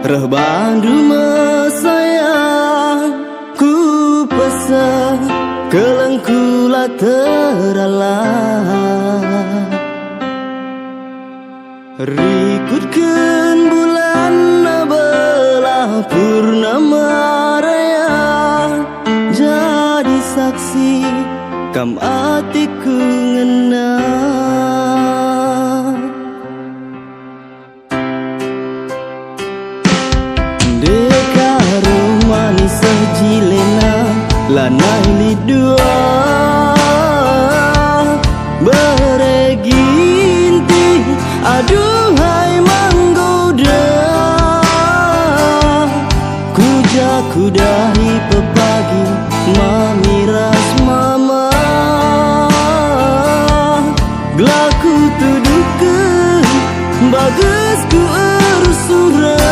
Rebandu mesayang ku pesan kelengkulah teralah rikutkan bulan belah purnama raya jadi saksi kam atiku ngena sejilena lanai lidua bereginti aduhai manggoda kujaku dahi pepagi mamiras mama gelaku tuduke bagusku ersura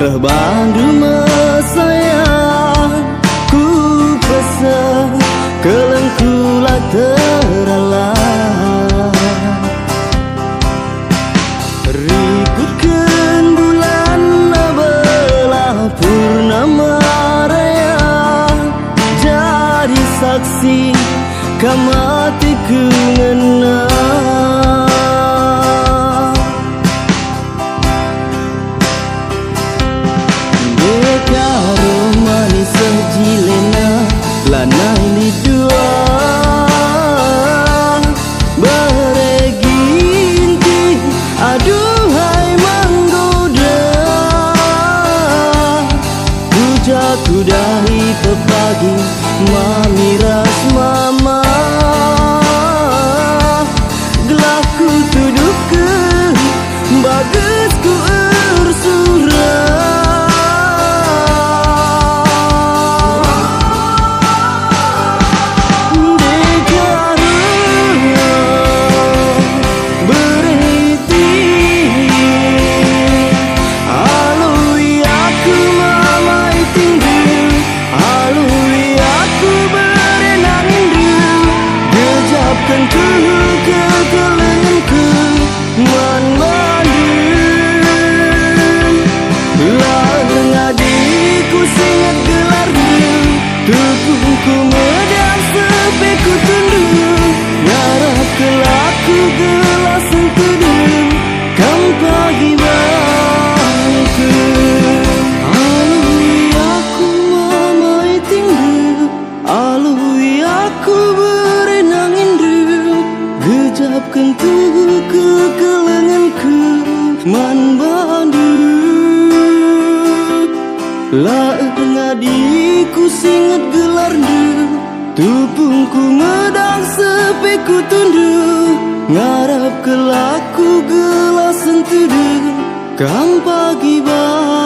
Rebandu mesayang ku pesan kelengkulah teralah rikutkan bulan belah purnama raya jadi saksi kam atiku ngena sejilena lanai lidua bereginti aduhai manggoda kujaku dahi pepagi mamiras mama gelaku tuduke bagusku ersura tubuhku medang sepeku tundu ngarah kelaku gelas sentudu kam pagi bangku alui aku mamai tingdu alui aku berenang indu gejapkan tubuhku ke lenganku man bandu la ngadiku singet gelardu tupungku medang sepeku tundu ngarap kelaku gelas sentudu kam pagi bang